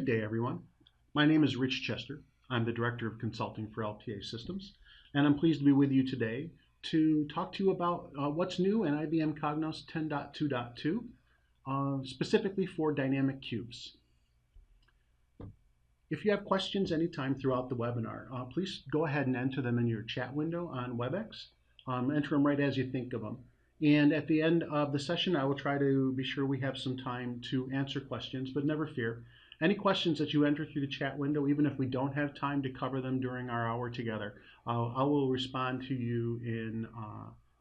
Good day, everyone. My name is Rich Chester. I'm the Director of Consulting for LPA Systems, and I'm pleased to be with you today to talk to you about what's new in IBM Cognos 10.2.2, specifically for dynamic cubes. If you have questions anytime throughout the webinar, please go ahead and enter them in your chat window on WebEx. Enter them right as you think of them. And at the end of the session, I will try to be sure we have some time to answer questions, but never fear. Any questions that you enter through the chat window, even if we don't have time to cover them during our hour together, I will respond to you in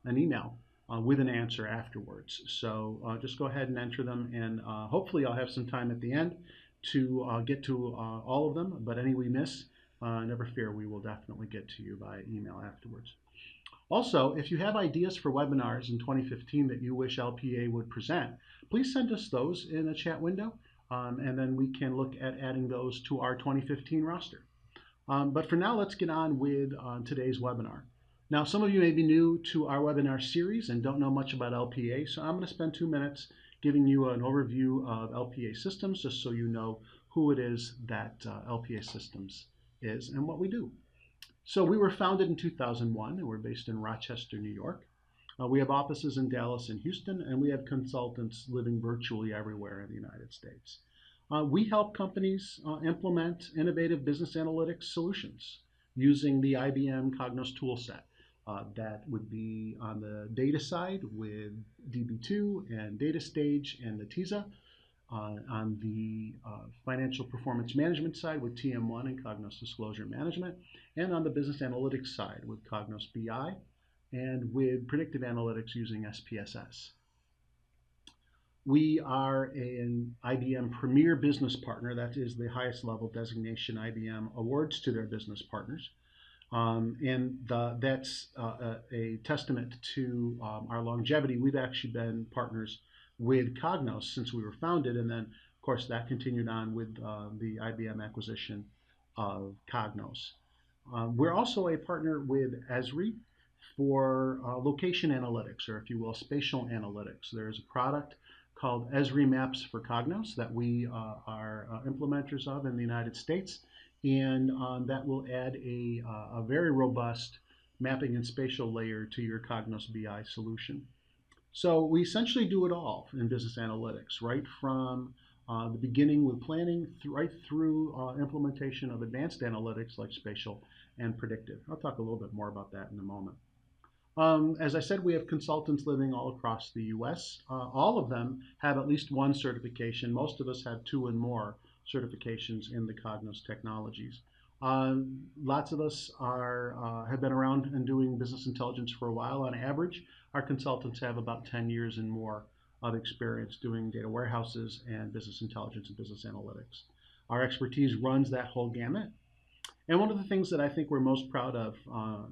an email with an answer afterwards. So just go ahead and enter them, and hopefully I'll have some time at the end to get to all of them, but any we miss, never fear, we will definitely get to you by email afterwards. Also, if you have ideas for webinars in 2015 that you wish LPA would present, please send us those in the chat window, and then we can look at adding those to our 2015 roster. But for now, let's get on with today's webinar. Now, some of you may be new to our webinar series and don't know much about LPA, so I'm going to spend 2 minutes giving you an overview of LPA Systems, just so you know who it is that LPA Systems is and what we do. So we were founded in 2001, and we're based in Rochester, New York. We have offices in Dallas and Houston, and we have consultants living virtually everywhere in the United States. We help companies implement innovative business analytics solutions using the IBM Cognos toolset. That would be on the data side with DB2 and DataStage and Netezza, on the financial performance management side with TM1 and Cognos Disclosure Management, and on the business analytics side with Cognos BI, and with predictive analytics using SPSS. We are an IBM Premier Business Partner. That is the highest level designation IBM awards to their business partners. That's a testament to our longevity. We've actually been partners with Cognos since we were founded, and then, of course, that continued on with the IBM acquisition of Cognos. We're also a partner with Esri for location analytics, or if you will, spatial analytics. There's a product called Esri Maps for Cognos that we are implementers of in the United States, and that will add a very robust mapping and spatial layer to your Cognos BI solution. So we essentially do it all in business analytics, right from the beginning with planning right through implementation of advanced analytics like spatial and predictive. I'll talk a little bit more about that in a moment. As I said, we have consultants living all across the US. All of them have at least one certification. Most of us have 2 and more certifications in the Cognos technologies. Lots of us have been around and doing business intelligence for a while. On average, our consultants have about 10 years and more of experience doing data warehouses and business intelligence and business analytics. Our expertise runs that whole gamut. And one of the things that I think we're most proud of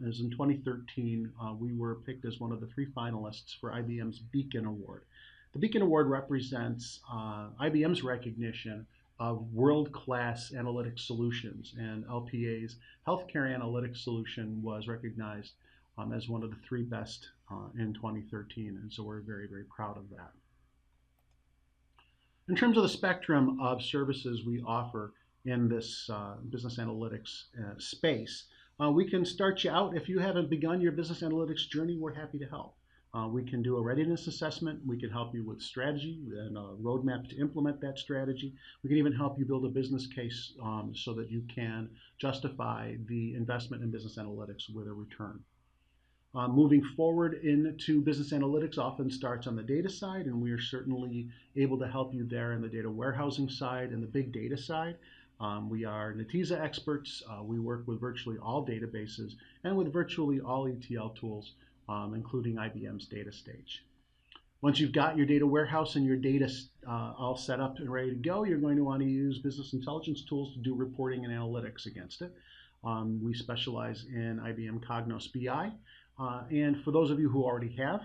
is in 2013, we were picked as one of the 3 finalists for IBM's Beacon Award. The Beacon Award represents IBM's recognition of world-class analytics solutions, and LPA's healthcare analytics solution was recognized as one of the 3 best in 2013, and so we're very, very proud of that. In terms of the spectrum of services we offer in this business analytics space, we can start you out. If you haven't begun your business analytics journey, we're happy to help. We can do a readiness assessment. We can help you with strategy and a roadmap to implement that strategy. We can even help you build a business case so that you can justify the investment in business analytics with a return. Moving forward into business analytics often starts on the data side, and we are certainly able to help you there in the data warehousing side and the big data side. We are Netezza experts. We work with virtually all databases and with virtually all ETL tools, including IBM's DataStage. Once you've got your data warehouse and your data all set up and ready to go, you're going to want to use business intelligence tools to do reporting and analytics against it. We specialize in IBM Cognos BI. And for those of you who already have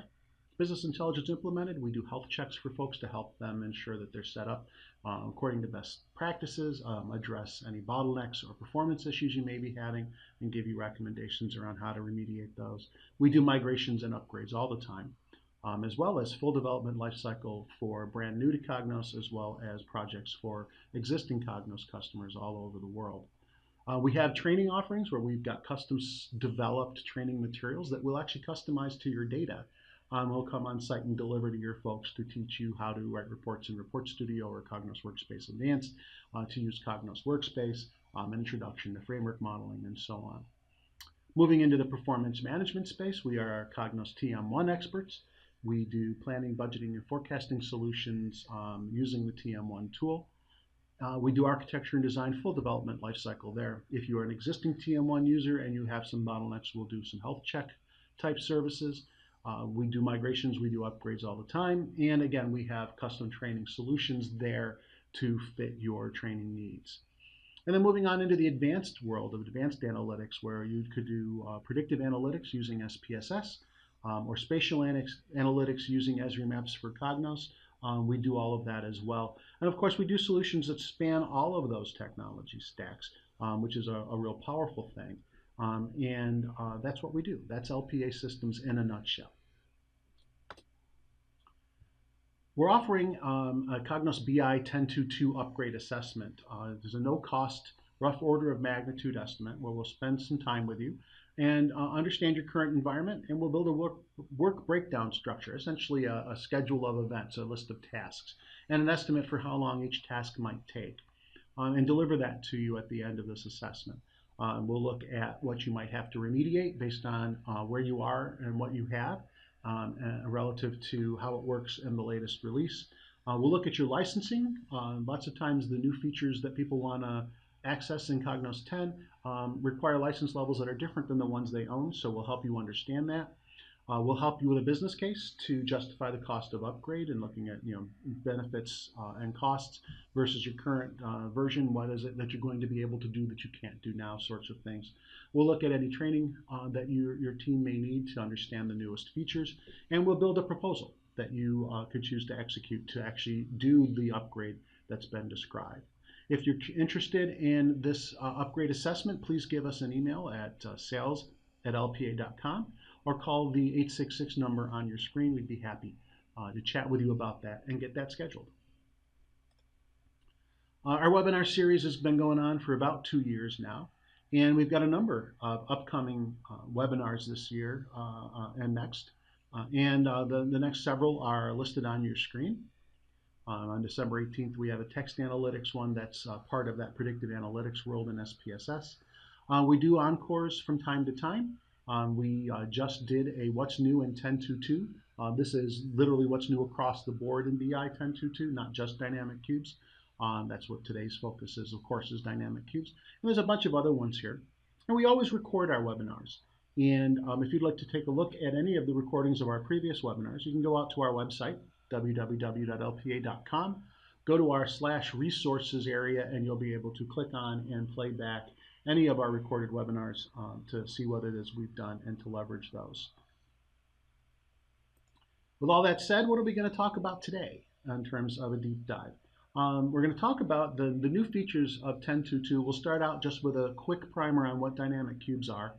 business intelligence implemented, we do health checks for folks to help them ensure that they're set up according to best practices, address any bottlenecks or performance issues you may be having, and give you recommendations around how to remediate those. We do migrations and upgrades all the time. as well as full development lifecycle for brand new to Cognos, as well as projects for existing Cognos customers all over the world. We have training offerings where we've got custom developed training materials that we'll actually customize to your data. We'll come on site and deliver to your folks to teach you how to write reports in Report Studio or Cognos Workspace Advanced, to use Cognos Workspace, an introduction to framework modeling, and so on. Moving into the performance management space, we are Cognos TM1 experts. We do planning, budgeting, and forecasting solutions using the TM1 tool. We do architecture and design full development lifecycle there. If you're an existing TM1 user and you have some bottlenecks, we'll do some health check type services. We do migrations, we do upgrades all the time. And again, we have custom training solutions there to fit your training needs. And then moving on into the advanced world of advanced analytics, where you could do predictive analytics using SPSS, or spatial analytics using Esri Maps for Cognos. We do all of that as well. And of course, we do solutions that span all of those technology stacks, which is a real powerful thing. And that's what we do. That's LPA Systems in a nutshell. We're offering a Cognos BI 1022 upgrade assessment. There's a no-cost, rough order of magnitude estimate where we'll spend some time with you and understand your current environment, and we'll build a work breakdown structure, essentially a schedule of events, a list of tasks, and an estimate for how long each task might take, and deliver that to you at the end of this assessment. We'll look at what you might have to remediate based on where you are and what you have, relative to how it works in the latest release. We'll look at your licensing. Lots of times the new features that people want to access in Cognos 10 require license levels that are different than the ones they own, so we'll help you understand that. We'll help you with a business case to justify the cost of upgrade and looking at benefits and costs versus your current version. What is it that you're going to be able to do that you can't do now, sorts of things. We'll look at any training that your team may need to understand the newest features, and we'll build a proposal that you could choose to execute to actually do the upgrade that's been described. If you're interested in this upgrade assessment, please give us an email at sales@lpa.com or call the 866 number on your screen. We'd be happy to chat with you about that and get that scheduled. Our webinar series has been going on for about 2 years now, and we've got a number of upcoming webinars this year and next. The next several are listed on your screen. On December 18th, we have a text analytics one that's part of that predictive analytics world in SPSS. We do encores from time to time. We just did a What's New in 1022. This is literally what's new across the board in BI 1022, not just dynamic cubes. That's what today's focus is, of course, is dynamic cubes. And there's a bunch of other ones here. And we always record our webinars. And if you'd like to take a look at any of the recordings of our previous webinars, you can go out to our website, www.lpa.com, go to our /resources area, and you'll be able to click on and play back any of our recorded webinars to see what it is we've done and to leverage those. With all that said, what are we going to talk about today in terms of a deep dive? We're going to talk about the new features of 1022. We'll start out just with a quick primer on what dynamic cubes are.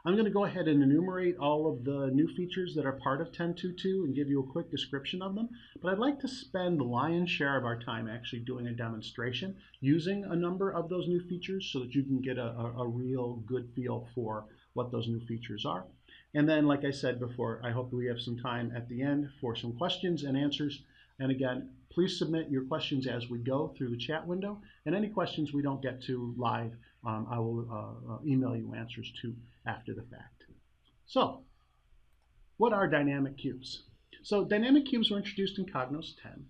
I'm going to go ahead and enumerate all of the new features that are part of 1022 and give you a quick description of them. But I'd like to spend the lion's share of our time actually doing a demonstration using a number of those new features so that you can get a real good feel for what those new features are. And then, like I said before, I hope that we have some time at the end for some questions and answers. And again, please submit your questions as we go through the chat window. And any questions we don't get to live, I will email you answers to after the fact. So, what are dynamic cubes? So dynamic cubes were introduced in Cognos 10.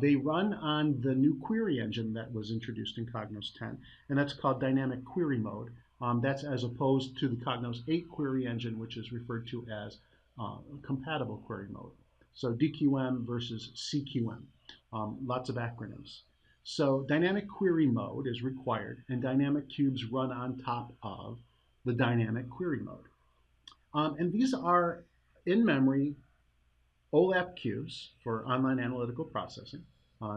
They run on the new query engine that was introduced in Cognos 10, and that's called dynamic query mode. That's as opposed to the Cognos 8 query engine, which is referred to as compatible query mode. So DQM versus CQM, lots of acronyms. So dynamic query mode is required, and dynamic cubes run on top of the dynamic query mode. And these are in-memory OLAP cubes for online analytical processing,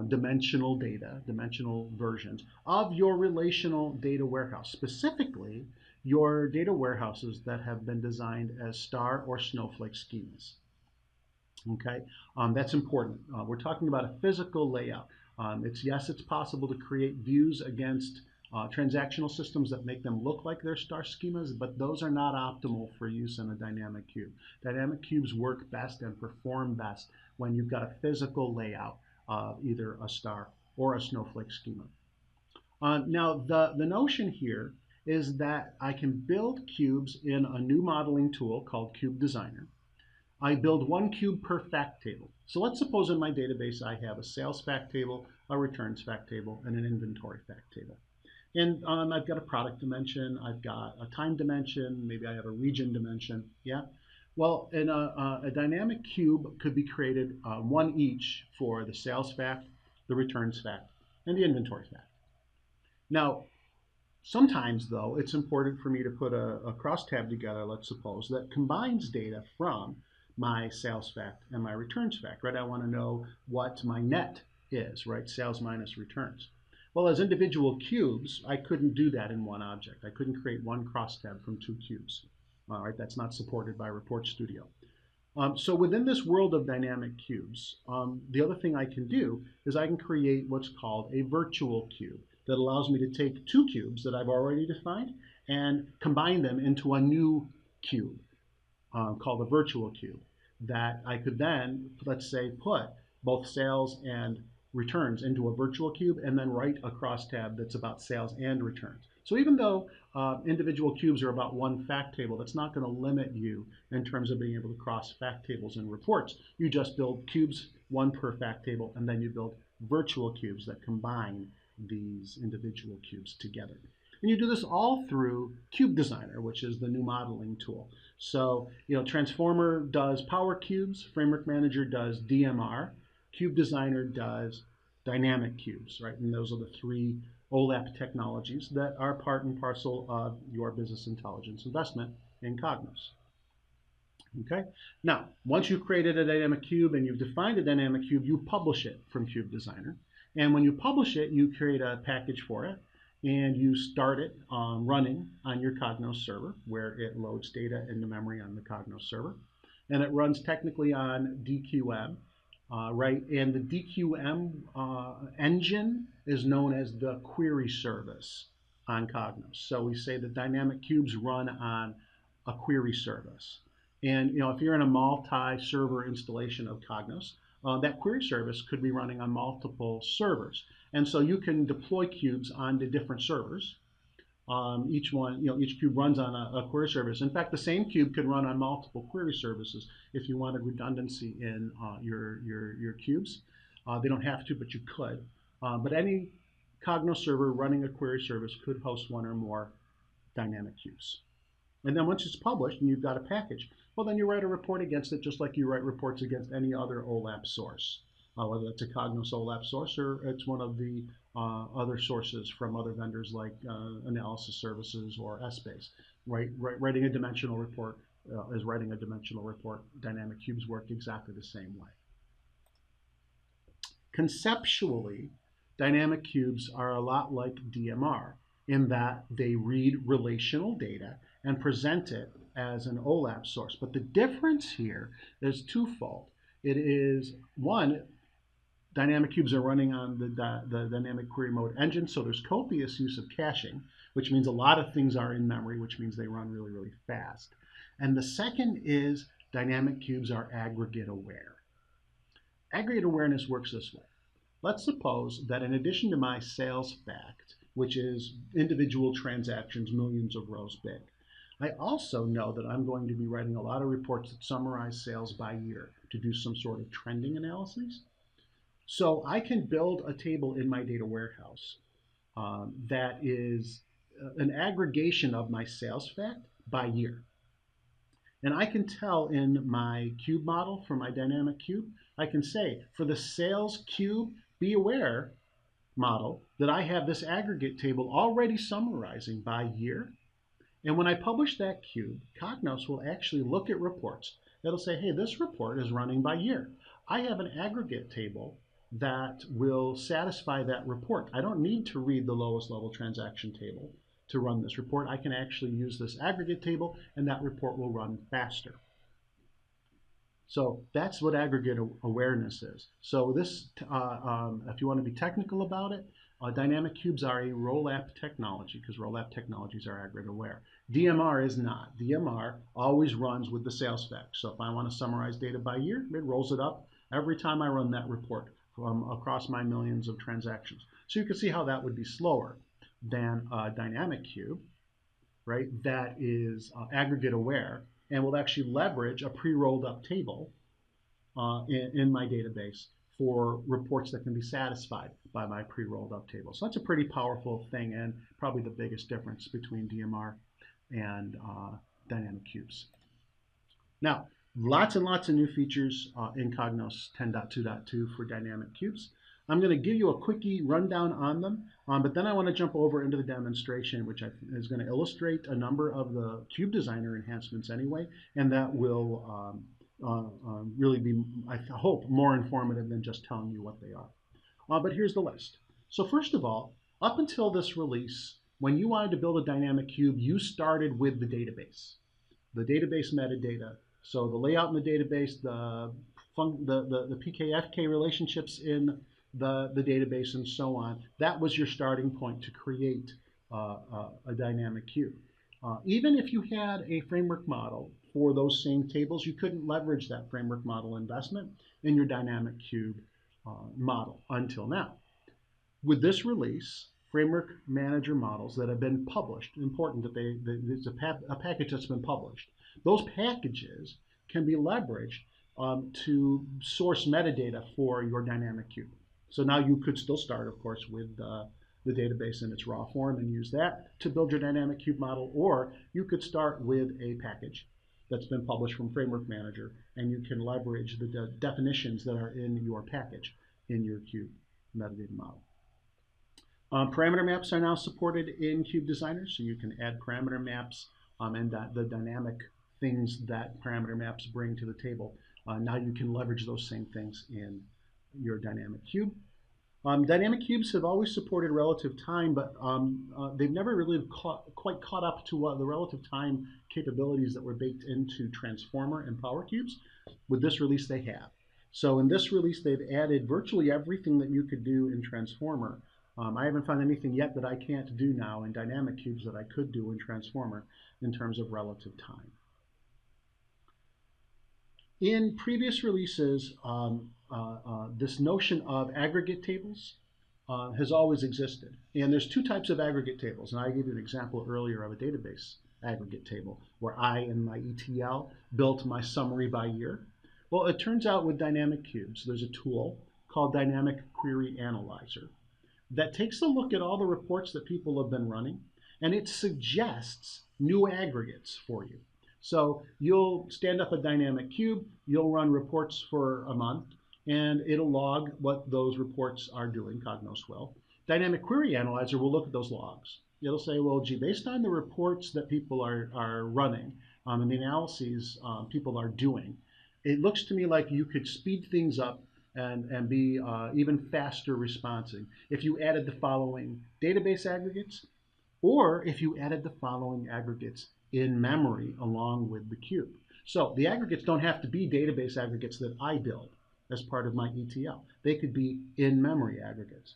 dimensional data, dimensional versions of your relational data warehouse, specifically your data warehouses that have been designed as star or snowflake schemas. Okay, that's important. We're talking about a physical layout. Yes, it's possible to create views against transactional systems that make them look like they're star schemas, but those are not optimal for use in a dynamic cube. Dynamic cubes work best and perform best when you've got a physical layout of either a star or a snowflake schema. Now, the notion here is that I can build cubes in a new modeling tool called Cube Designer. I build one cube per fact table. So let's suppose in my database I have a sales fact table, a returns fact table, and an inventory fact table. And I've got a product dimension, I've got a time dimension, maybe I have a region dimension, yeah? Well, a dynamic cube could be created, one each for the sales fact, the returns fact, and the inventory fact. Now, sometimes, though, it's important for me to put a crosstab together, let's suppose, that combines data from my sales fact and my returns fact, right? I want to know what my net is, right? Sales minus returns. Well, as individual cubes, I couldn't do that in one object. I couldn't create one crosstab from two cubes. All right, that's not supported by Report Studio. So within this world of dynamic cubes, the other thing I can do is I can create what's called a virtual cube that allows me to take two cubes that I've already defined and combine them into a new cube called a virtual cube that I could then, let's say, put both sales and returns into a virtual cube and then write a crosstab that's about sales and returns. So even though individual cubes are about one fact table, that's not going to limit you in terms of being able to cross fact tables and reports. You just build cubes, one per fact table, and then you build virtual cubes that combine these individual cubes together. And you do this all through Cube Designer, which is the new modeling tool. So, Transformer does Power Cubes, Framework Manager does DMR, Cube Designer does Dynamic Cubes, right? And those are the three OLAP technologies that are part and parcel of your business intelligence investment in Cognos. Okay. Now, once you've created a dynamic cube and you've defined a dynamic cube, you publish it from Cube Designer. And when you publish it, you create a package for it and you start it running on your Cognos server where it loads data into memory on the Cognos server. And it runs technically on DQM, right? And the DQM engine is known as the query service on Cognos. So we say that dynamic cubes run on a query service. And if you're in a multi-server installation of Cognos, that query service could be running on multiple servers. And so you can deploy cubes onto different servers. Each cube runs on a query service. In fact, the same cube could run on multiple query services if you wanted redundancy in your cubes. They don't have to, but you could. But any Cognos server running a query service could host one or more dynamic cubes. And then once it's published and you've got a package, well, then you write a report against it just like you write reports against any other OLAP source, whether it's a Cognos OLAP source or it's one of the other sources from other vendors like Analysis Services or Essbase. Writing a dimensional report is writing a dimensional report. Dynamic cubes work exactly the same way. Conceptually, dynamic cubes are a lot like DMR in that they read relational data and present it as an OLAP source. But the difference here is twofold. It is, one, dynamic cubes are running on the dynamic query mode engine, so there's copious use of caching, which means a lot of things are in memory, which means they run really, really fast. And the second is dynamic cubes are aggregate aware. Aggregate awareness works this way. Let's suppose that in addition to my sales fact, which is individual transactions, millions of rows big, I also know that I'm going to be writing a lot of reports that summarize sales by year to do some sort of trending analysis. So I can build a table in my data warehouse that is an aggregation of my sales fact by year. And I can tell in my cube model for my dynamic cube, I can say for the sales cube, be aware model that I have this aggregate table already summarizing by year. And when I publish that cube, Cognos will actually look at reports. It'll say, hey, this report is running by year. I have an aggregate table that will satisfy that report. I don't need to read the lowest level transaction table to run this report. I can actually use this aggregate table and that report will run faster. So that's what aggregate awareness is. So this, if you want to be technical about it, dynamic cubes are a OLAP technology, because OLAP technologies are aggregate aware. DMR is not. DMR always runs with the sales facts. So if I want to summarize data by year, it rolls it up every time I run that report from across my millions of transactions. So you can see how that would be slower than a dynamic cube, right? That is aggregate aware and will actually leverage a pre-rolled up table in my database for reports that can be satisfied by my pre-rolled up table. So that's a pretty powerful thing, and probably the biggest difference between DMR and dynamic cubes. Now, lots and lots of new features in Cognos 10.2.2 for dynamic cubes. I'm going to give you a quickie rundown on them, but then I want to jump over into the demonstration, which is going to illustrate a number of the Cube Designer enhancements anyway, and that will really be, I hope, more informative than just telling you what they are. But here's the list. So first of all, up until this release, when you wanted to build a dynamic cube, you started with the database metadata. So the layout in the database, the PK-FK relationships in the database, and so on. That was your starting point to create a dynamic cube. Even if you had a framework model for those same tables, you couldn't leverage that framework model investment in your dynamic cube model until now. With this release, framework manager models that have been published, important that it's a package that's been published. Those packages can be leveraged to source metadata for your dynamic cube. So now you could still start, of course, with the database in its raw form and use that to build your dynamic cube model, or you could start with a package that's been published from Framework Manager, and you can leverage the definitions that are in your package in your cube metadata model. Parameter maps are now supported in Cube Designer, so you can add parameter maps and the dynamic things that parameter maps bring to the table. Now you can leverage those same things in your dynamic cube. Dynamic cubes have always supported relative time, but they've never really quite caught up to the relative time capabilities that were baked into Transformer and Power Cubes. With this release, they have. So in this release, they've added virtually everything that you could do in Transformer. I haven't found anything yet that I can't do now in dynamic cubes that I could do in Transformer in terms of relative time. In previous releases, this notion of aggregate tables has always existed. And there's two types of aggregate tables. And I gave you an example earlier of a database aggregate table where I, in my ETL, built my summary by year. Well, it turns out with dynamic cubes, there's a tool called Dynamic Query Analyzer that takes a look at all the reports that people have been running, and it suggests new aggregates for you. So you'll stand up a dynamic cube, you'll run reports for a month, and it'll log what those reports are doing, Cognos will. Dynamic Query Analyzer will look at those logs. It'll say, well, gee, based on the reports that people are running and the analyses people are doing, it looks to me like you could speed things up and be even faster responding if you added the following database aggregates, or if you added the following aggregates in memory along with the cube. So the aggregates don't have to be database aggregates that I build as part of my ETL. They could be in-memory aggregates.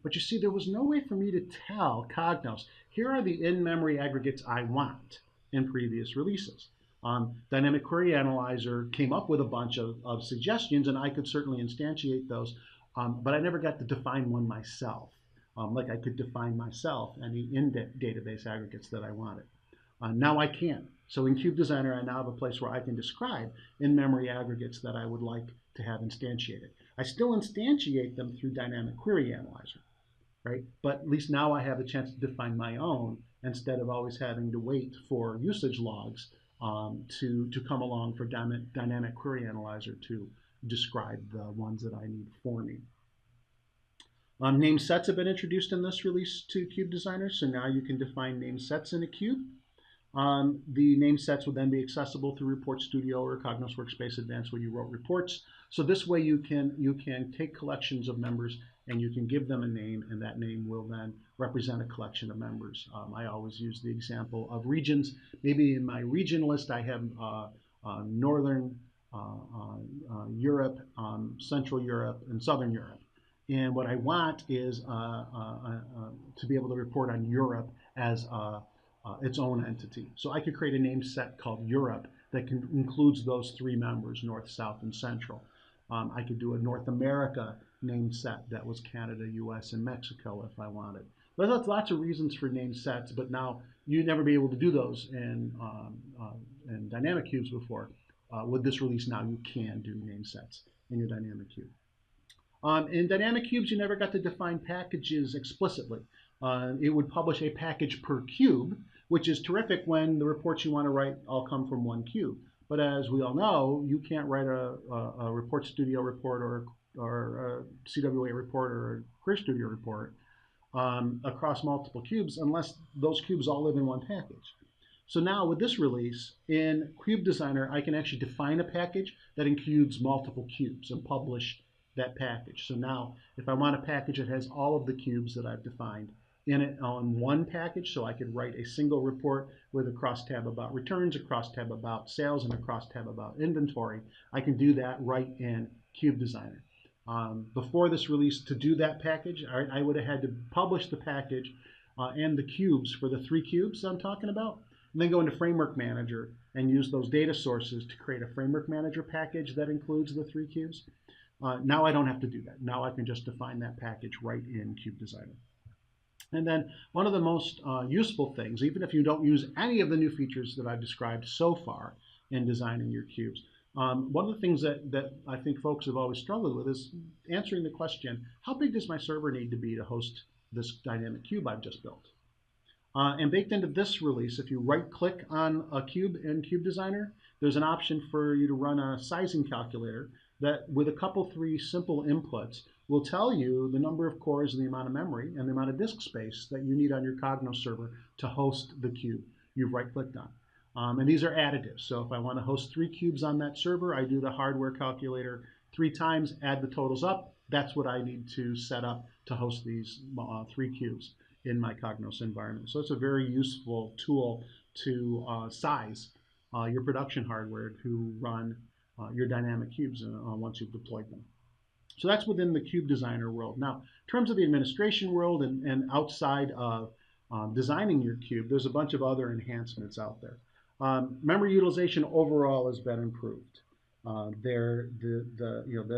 But you see, there was no way for me to tell Cognos, here are the in-memory aggregates I want in previous releases. Dynamic Query Analyzer came up with a bunch of suggestions, and I could certainly instantiate those, but I never got to define one myself, like I could define myself any in-database aggregates that I wanted. Now I can. So in Cube Designer, I now have a place where I can describe in-memory aggregates that I would like to have instantiated. I still instantiate them through Dynamic Query Analyzer, right? But at least now I have a chance to define my own instead of always having to wait for usage logs to come along for Dynamic Query Analyzer to describe the ones that I need for me. Name sets have been introduced in this release to Cube Designer, so now you can define name sets in a cube. The name sets will then be accessible through Report Studio or Cognos Workspace Advanced where you wrote reports. So this way you can take collections of members and you can give them a name, and that name will then represent a collection of members. I always use the example of regions. Maybe in my region list I have Northern Europe, Central Europe, and Southern Europe. And what I want is to be able to report on Europe as its own entity. So I could create a name set called Europe that includes those three members, North, South, and Central. I could do a North America name set that was Canada, US, and Mexico if I wanted. There's lots of reasons for name sets, but now you'd never be able to do those in dynamic cubes before. With this release now, you can do name sets in your dynamic cube. In dynamic cubes, you never got to define packages explicitly. It would publish a package per cube, which is terrific when the reports you want to write all come from one cube. But as we all know, you can't write a Report Studio report or a CWA report or a Career Studio report across multiple cubes unless those cubes all live in one package. So now with this release, in Cube Designer, I can actually define a package that includes multiple cubes and publish that package. So now if I want a package that has all of the cubes that I've defined in it on one package, so I could write a single report with a crosstab about returns, a crosstab about sales, and a crosstab about inventory, I can do that right in Cube Designer. Before this release, to do that package, I would have had to publish the package and the cubes for the 3 cubes I'm talking about, and then go into Framework Manager and use those data sources to create a Framework Manager package that includes the 3 cubes. Now I don't have to do that. Now I can just define that package right in Cube Designer. And then one of the most useful things, even if you don't use any of the new features that I've described so far in designing your cubes, one of the things that I think folks have always struggled with is answering the question, how big does my server need to be to host this dynamic cube I've just built? And baked into this release, if you right-click on a cube in Cube Designer, there's an option for you to run a sizing calculator that, with a couple 3 simple inputs, will tell you the number of cores and the amount of memory and the amount of disk space that you need on your Cognos server to host the cube you've right-clicked on. And these are additive. So if I want to host 3 cubes on that server, I do the hardware calculator 3 times, add the totals up. That's what I need to set up to host these 3 cubes in my Cognos environment. So it's a very useful tool to size your production hardware to run your dynamic cubes once you've deployed them. So that's within the Cube Designer world. Now, in terms of the administration world and outside of designing your cube, there's a bunch of other enhancements out there. Memory utilization overall has been improved. The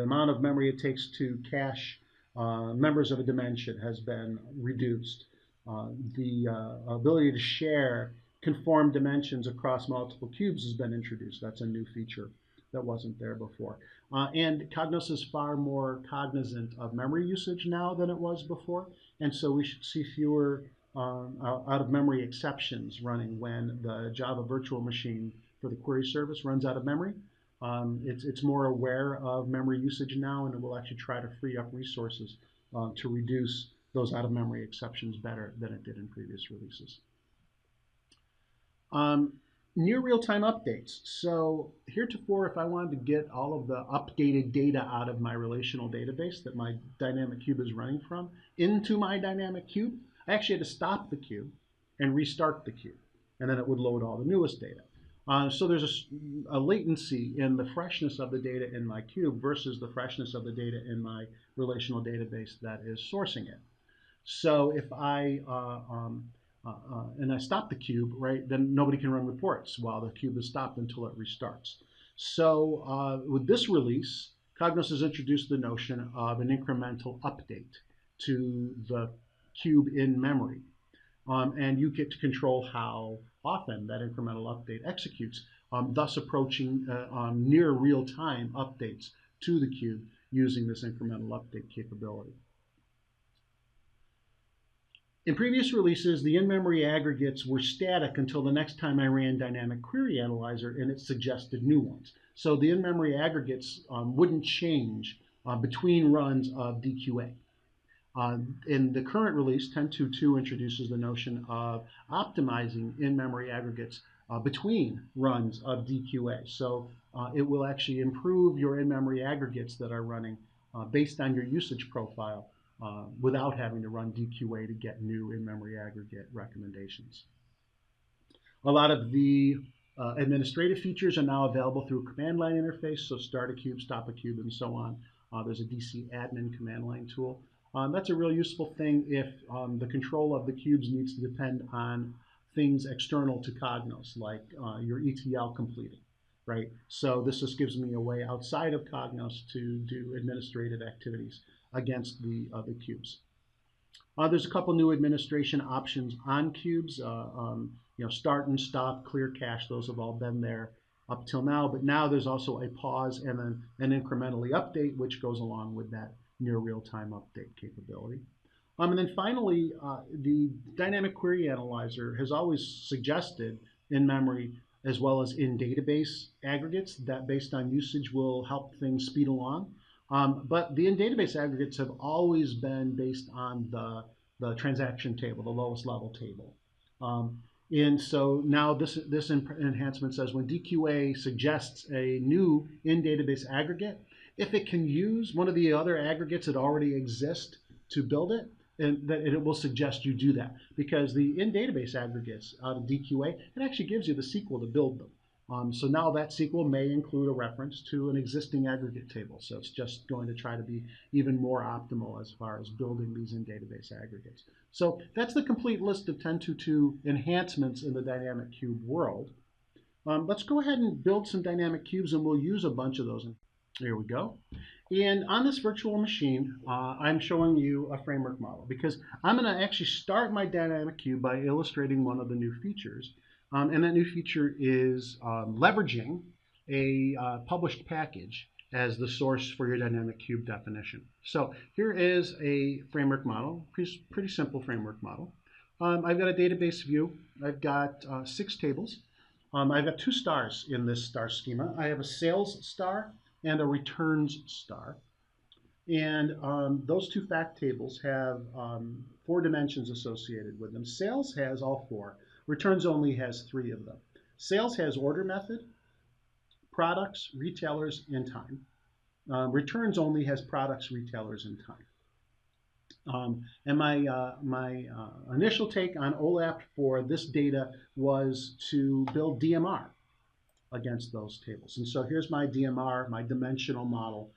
amount of memory it takes to cache members of a dimension has been reduced. The ability to share conformed dimensions across multiple cubes has been introduced. That's a new feature that wasn't there before. And Cognos is far more cognizant of memory usage now than it was before, and so we should see fewer out-of-memory exceptions running when the Java virtual machine for the query service runs out of memory. It's more aware of memory usage now, and it will actually try to free up resources to reduce those out-of-memory exceptions better than it did in previous releases. Near real-time updates. So heretofore, if I wanted to get all of the updated data out of my relational database that my dynamic cube is running from into my dynamic cube, I actually had to stop the cube and restart the cube, and then it would load all the newest data. So there's a latency in the freshness of the data in my cube versus the freshness of the data in my relational database that is sourcing it. So if I and I stop the cube, right, then nobody can run reports while the cube is stopped until it restarts. So with this release, Cognos has introduced the notion of an incremental update to the cube in memory. And you get to control how often that incremental update executes, thus approaching near real-time updates to the cube using this incremental update capability. In previous releases, the in-memory aggregates were static until the next time I ran Dynamic Query Analyzer and it suggested new ones. So the in-memory aggregates wouldn't change between runs of DQA. In the current release, 10.2.2 introduces the notion of optimizing in-memory aggregates between runs of DQA. So it will actually improve your in-memory aggregates that are running based on your usage profile without having to run DQA to get new in-memory aggregate recommendations. A lot of the Administrative features are now available through a command line interface, so start a cube, stop a cube, and so on. There's a DC admin command line tool. That's a real useful thing if the control of the cubes needs to depend on things external to Cognos, like your ETL completing, right? So this just gives me a way outside of Cognos to do administrative activities against the cubes. There's a couple new administration options on cubes. Start and stop, clear cache, those have all been there up till now. But now there's also a pause and an incrementally update, which goes along with that near real-time update capability. And then finally, the dynamic query analyzer has always suggested in memory as well as in database aggregates that based on usage will help things speed along. But the in-database aggregates have always been based on the transaction table, the lowest level table. And so now this enhancement says when DQA suggests a new in-database aggregate, if it can use one of the other aggregates that already exist to build it, and that it will suggest you do that. Because the in-database aggregates out of DQA, it actually gives you the SQL to build them. So now that SQL may include a reference to an existing aggregate table. So it's just going to try to be even more optimal as far as building these in-database aggregates. So that's the complete list of 10.2.2 enhancements in the dynamic cube world. Let's go ahead and build some dynamic cubes, and we'll use a bunch of those. There we go. And on this virtual machine, I'm showing you a framework model because I'm going to actually start my dynamic cube by illustrating one of the new features. And that new feature is leveraging a published package as the source for your dynamic cube definition. So here is a framework model, pretty simple framework model. I've got a database view. I've got 6 tables. I've got 2 stars in this star schema. I have a sales star and a returns star. And those 2 fact tables have 4 dimensions associated with them. Sales has all 4. Returns only has 3 of them. Sales has order method, products, retailers, and time. Returns only has products, retailers, and time. And my initial take on OLAP for this data was to build DMR against those tables. And so here's my DMR, my dimensional model,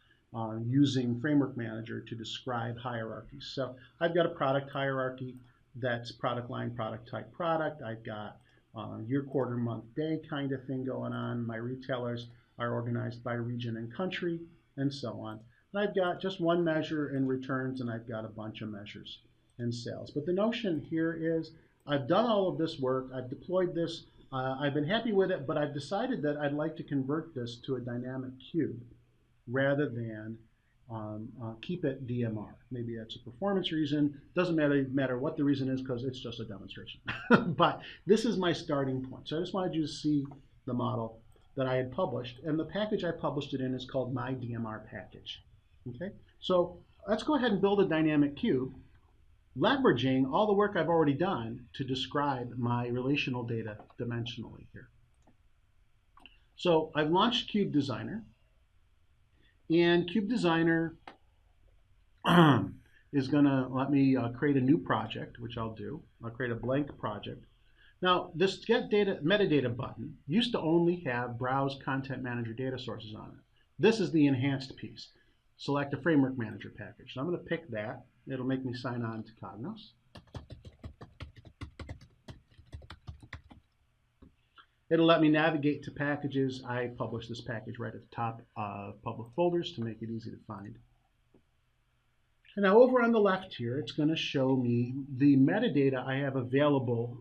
using Framework Manager to describe hierarchies. So I've got a product hierarchy that's product line, product type, product. I've got year, quarter, month, day kind of thing going on. My retailers are organized by region and country, and so on. And I've got just one measure in returns, and I've got a bunch of measures in sales. But the notion here is I've done all of this work. I've deployed this. I've been happy with it, but I've decided that I'd like to convert this to a dynamic cube rather than keep it DMR. Maybe that's a performance reason. Doesn't matter what the reason is because it's just a demonstration. But this is my starting point. So I just wanted you to see the model that I had published. And the package I published it in is called my DMR package. Okay, so let's go ahead and build a dynamic cube, leveraging all the work I've already done to describe my relational data dimensionally here. So I've launched Cube Designer, and Cube Designer is going to let me create a new project, which I'll do. I'll create a blank project. Now, this Get Data Metadata button used to only have Browse Content Manager data sources on it. This is the enhanced piece. Select a Framework Manager package. So I'm going to pick that. It'll make me sign on to Cognos. It'll let me navigate to packages. I publish this package right at the top of public folders to make it easy to find. And now over on the left here, it's going to show me the metadata I have available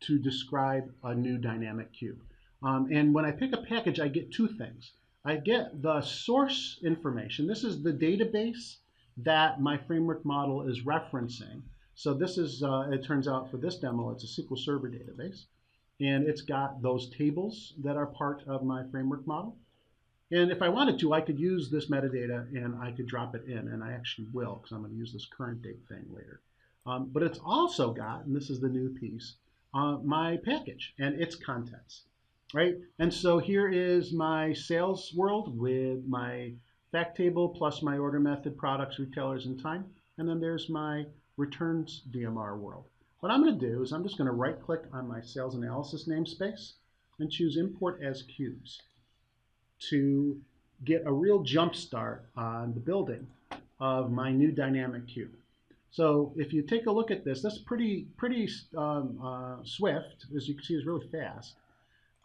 to describe a new dynamic cube. And when I pick a package, I get 2 things. I get the source information. This is the database that my framework model is referencing. So this is, it turns out for this demo, it's a SQL Server database. And it's got those tables that are part of my framework model. And if I wanted to, I could use this metadata and I could drop it in. And I actually will, because I'm going to use this current date thing later. But it's also got, and this is the new piece, my package and its contents. Right? And so here is my sales world with my fact table plus my order method, products, retailers, and time. And then there's my returns DMR world. What I'm going to do is I'm just going to right-click on my sales analysis namespace, and choose Import as Cubes to get a real jump start on the building of my new dynamic cube. So if you take a look at this, that's pretty swift. As you can see, it's really fast.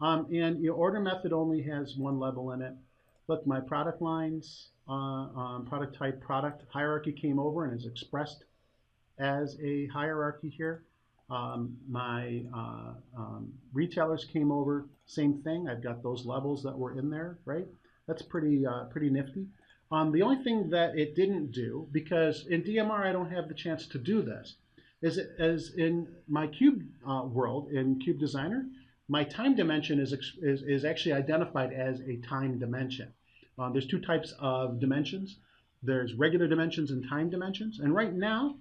And your order method only has one level in it. Look, my product lines, product type, product hierarchy came over and is expressed as a hierarchy here. My retailers came over, same thing. I've got those levels that were in there, right? That's pretty nifty. The only thing that it didn't do, because in DMR I don't have the chance to do this, as in my cube world, in Cube Designer, my time dimension is actually identified as a time dimension. There's two types of dimensions. There's regular dimensions and time dimensions. And right now,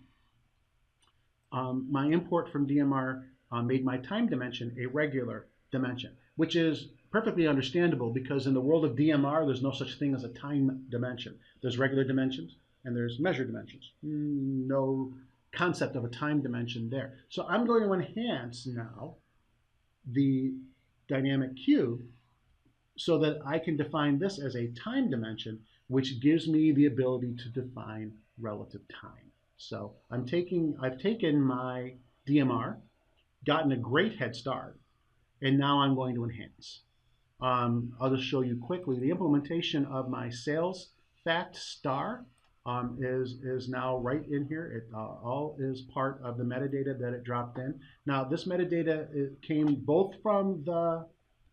my import from DMR made my time dimension a regular dimension, which is perfectly understandable because in the world of DMR, there's no such thing as a time dimension. There's regular dimensions and there's measure dimensions. No concept of a time dimension there. So I'm going to enhance now the dynamic cube so that I can define this as a time dimension, which gives me the ability to define relative time. So I've taken my DMR, gotten a great head start, and now I'm going to enhance. I'll just show you quickly. The implementation of my sales fact star is now right in here. It all is part of the metadata that it dropped in. Now this metadata came both from the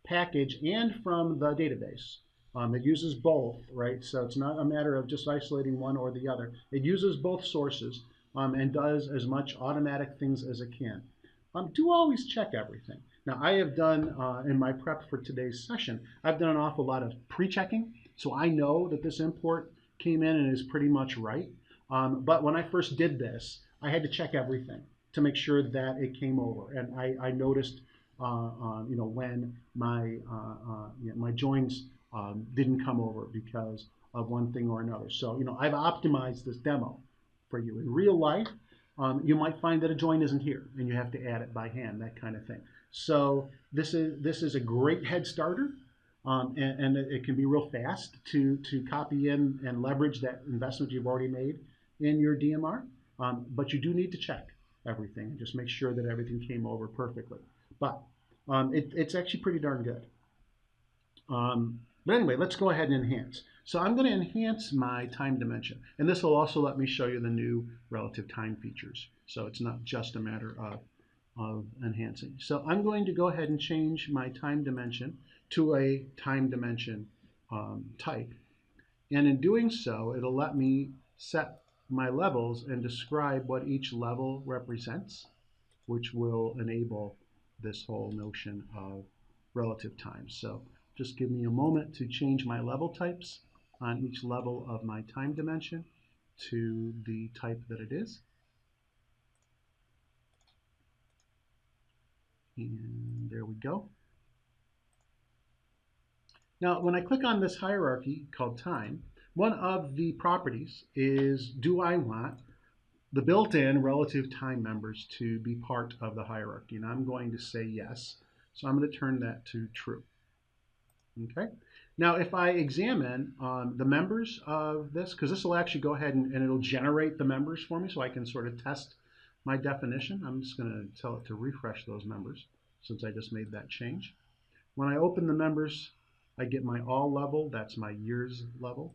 package and from the database. It uses both, right? So it's not a matter of just isolating one or the other. It uses both sources and does as much automatic things as it can. Do always check everything. Now I have done, in my prep for today's session, I've done an awful lot of pre-checking, so I know that this import came in and is pretty much right. But when I first did this, I had to check everything to make sure that it came over. And I noticed, when my joins didn't come over because of one thing or another. So, I've optimized this demo for you. In real life, you might find that a join isn't here and you have to add it by hand, that kind of thing. So this is a great head starter. And it can be real fast to copy in and leverage that investment you've already made in your DMR. But you do need to check everything and just make sure that everything came over perfectly. But it's actually pretty darn good. But anyway, let's go ahead and enhance. So I'm going to enhance my time dimension. And this will also let me show you the new relative time features. So it's not just a matter of enhancing. So I'm going to go ahead and change my time dimension to a time dimension type. And in doing so, it'll let me set my levels and describe what each level represents, which will enable this whole notion of relative time. So just give me a moment to change my level types on each level of my time dimension to the type that it is. And there we go. Now, when I click on this hierarchy called time, one of the properties is, do I want the built-in relative time members to be part of the hierarchy? And I'm going to say yes. So I'm going to turn that to true. Okay. Now, if I examine the members of this, because this will actually go ahead and it'll generate the members for me so I can sort of test my definition. I'm just going to tell it to refresh those members since I just made that change. When I open the members, I get my all level. That's my years level.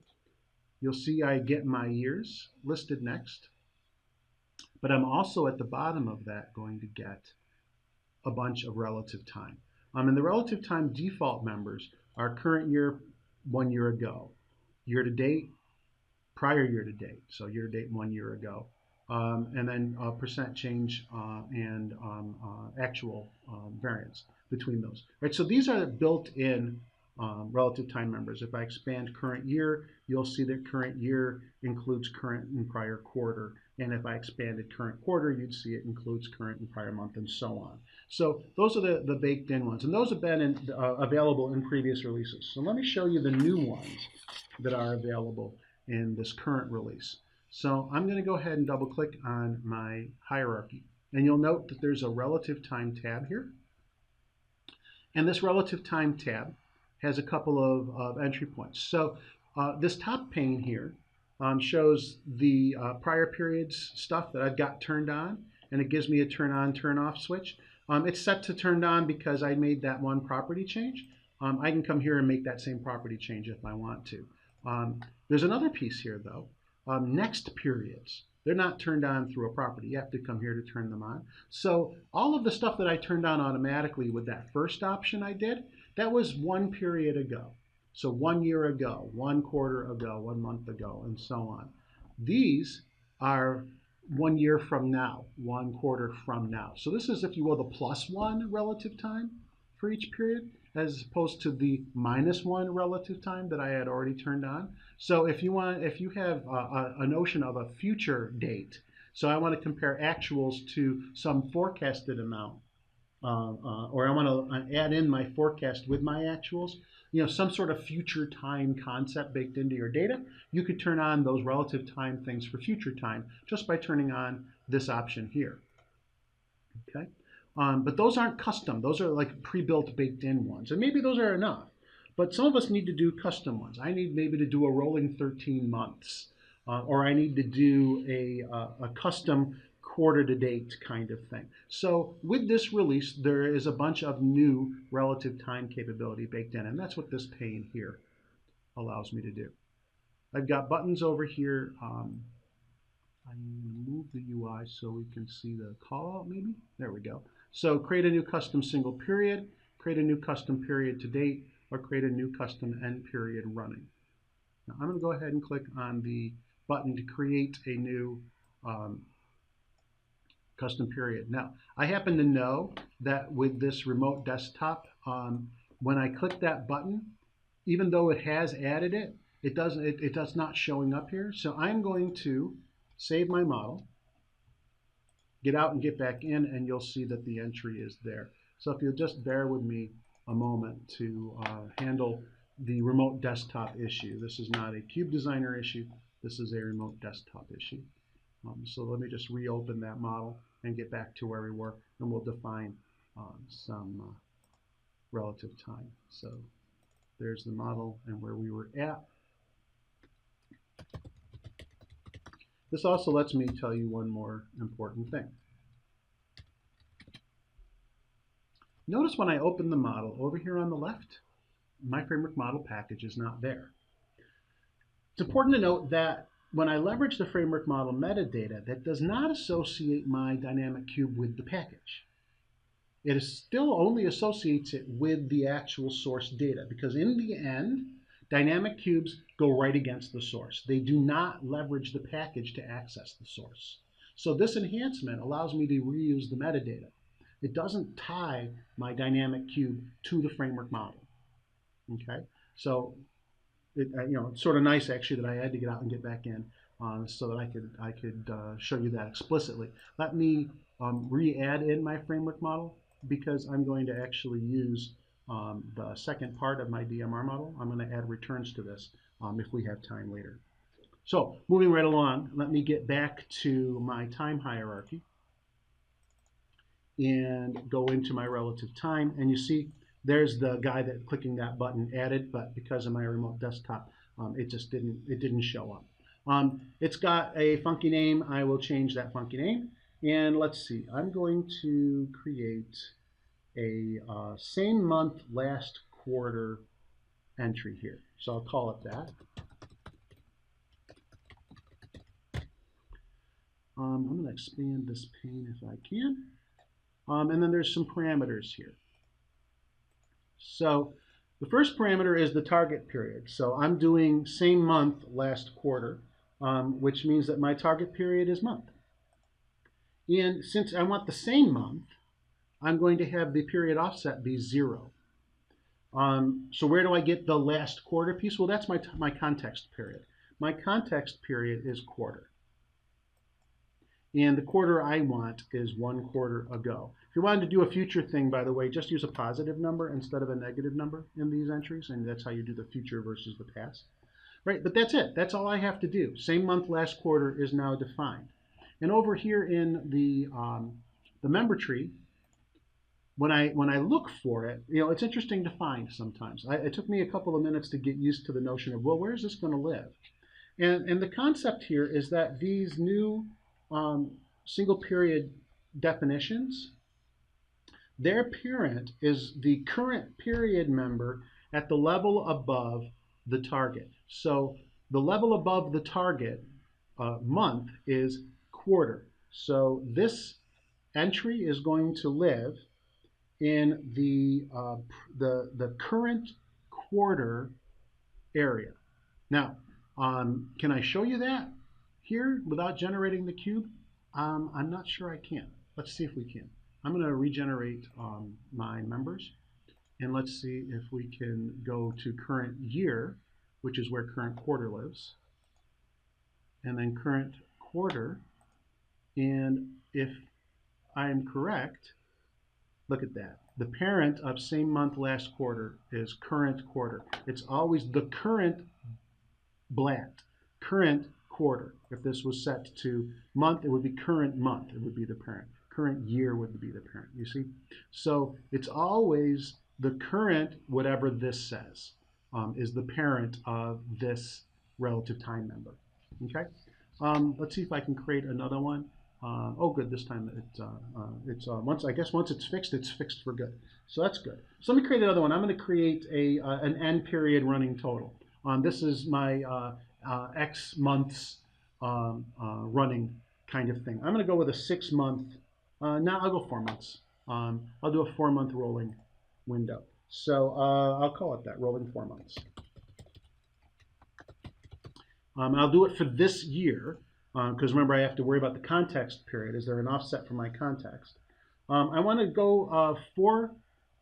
You'll see I get my years listed next. But I'm also at the bottom of that going to get a bunch of relative time. And the relative time default members are current year, 1 year ago, year to date, prior year to date, so year to date 1 year ago, and then percent change and actual variance between those. Right, so these are built-in relative time members. If I expand current year, you'll see that current year includes current and prior quarter. And if I expanded current quarter, you'd see it includes current and prior month and so on. So those are the baked in ones. And those have been available in previous releases. So let me show you the new ones that are available in this current release. So I'm going to go ahead and double click on my hierarchy. And you'll note that there's a relative time tab here. And this relative time tab has a couple of entry points. So this top pane here shows the prior periods stuff that I've got turned on, and it gives me a turn on, turn off switch. It's set to turned on because I made that one property change. I can come here and make that same property change if I want to. There's another piece here though. Next periods. They're not turned on through a property. You have to come here to turn them on. So all of the stuff that I turned on automatically with that first option I did, that was 1 period ago. So 1 year ago, 1 quarter ago, 1 month ago, and so on. These are 1 year from now, 1 quarter from now. So this is, if you will, the +1 relative time for each period, as opposed to the -1 relative time that I had already turned on. So if you have a notion of a future date, so I want to compare actuals to some forecasted amount, or I want to add in my forecast with my actuals, some sort of future time concept baked into your data, you could turn on those relative time things for future time just by turning on this option here. Okay. But those aren't custom. Those are like pre-built, baked-in ones. And maybe those are enough. But some of us need to do custom ones. I need maybe to do a rolling 13 months. Or I need to do a custom quarter-to-date kind of thing. So with this release, there is a bunch of new relative time capability baked in. And that's what this pane here allows me to do. I've got buttons over here. I'm going to move the UI so we can see the call out maybe. There we go. So create a new custom single period, create a new custom period to date, or create a new custom end period running. Now I'm going to go ahead and click on the button to create a new custom period. Now I happen to know that with this remote desktop, when I click that button, even though it has added it, it does not showing up here. So I'm going to save my model, get out and get back in, and you'll see that the entry is there. So if you'll just bear with me a moment to handle the remote desktop issue. This is not a Cube Designer issue. This is a remote desktop issue. So let me just reopen that model and get back to where we were, and we'll define some relative time. So there's the model and where we were at. This also lets me tell you one more important thing. Notice when I open the model over here on the left, my framework model package is not there. It's important to note that when I leverage the framework model metadata, that does not associate my dynamic cube with the package. It still only associates it with the actual source data, because in the end, dynamic cubes go right against the source. They do not leverage the package to access the source. So this enhancement allows me to reuse the metadata. It doesn't tie my dynamic cube to the framework model. Okay, so it's sort of nice actually that I had to get out and get back in so that I could show you that explicitly. Let me re-add in my framework model, because I'm going to actually use the second part of my DMR model. I'm going to add returns to this if we have time later. So moving right along, let me get back to my time hierarchy and go into my relative time. And you see there's the guy that clicking that button added, but because of my remote desktop, it didn't show up. It's got a funky name. I will change that funky name. And let's see, I'm going to create a same month last quarter entry here. So I'll call it that. I'm going to expand this pane if I can. And then there's some parameters here. So the first parameter is the target period. So I'm doing same month last quarter, which means that my target period is month. And since I want the same month, I'm going to have the period offset be 0. So where do I get the last quarter piece? Well, that's my context period. My context period is quarter. And the quarter I want is 1 quarter ago. If you wanted to do a future thing, by the way, just use a positive number instead of a negative number in these entries, and that's how you do the future versus the past. Right, but that's it. That's all I have to do. Same month last quarter is now defined. And over here in the member tree, when I look for it, it's interesting to find sometimes. It took me a couple of minutes to get used to the notion of, well, where's this going to live? And the concept here is that these new single period definitions, their parent is the current period member at the level above the target. So the level above the target month is quarter. So this entry is going to live in the current quarter area. Now, can I show you that here without generating the cube? I'm not sure I can. Let's see if we can. I'm going to regenerate my members, and let's see if we can go to current year, which is where current quarter lives, and then current quarter. And if I'm correct, look at that. The parent of same month last quarter is current quarter. It's always the current blat, current quarter. If this was set to month, it would be current month. It would be the parent. Current year would be the parent, you see? So it's always the current, whatever this says, is the parent of this relative time member, okay? Let's see if I can create another one. Oh, good, this time once it's fixed for good. So that's good. So let me create another one. I'm going to create an end period running total. This is my X months running kind of thing. I'm going to go with a 6 month. No, I'll go 4 months. I'll do a 4-month rolling window. So I'll call it that, rolling 4 months. I'll do it for this year, because remember I have to worry about the context period. Is there an offset for my context? I want to go 4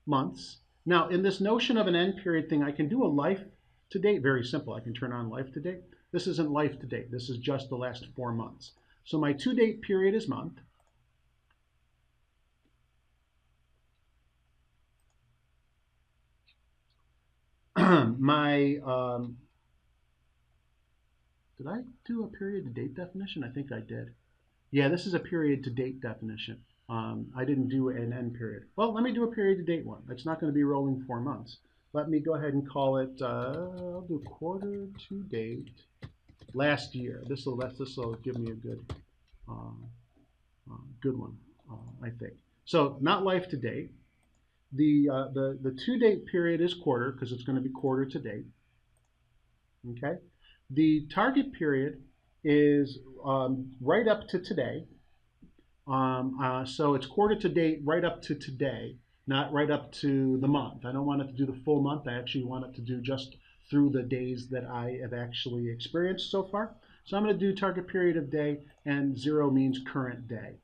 months. Now, in this notion of an end period thing, I can do a life to date. Very simple. I can turn on life to date. This isn't life to date. This is just the last 4 months. So my to date period is month. Did I do a period to date definition? I think I did. Yeah, this is a period to date definition. I didn't do an end period. Well, let me do a period to date one. It's not going to be rolling 4 months. Let me go ahead and call it, I'll do quarter to date last year. This will give me a good one, I think. So not life to date. The to date period is quarter because it's going to be quarter to date. Okay. The target period is right up to today. So it's quarter to date right up to today, not right up to the month. I don't want it to do the full month. I actually want it to do just through the days that I have actually experienced so far. So I'm going to do target period of day, and 0 means current day.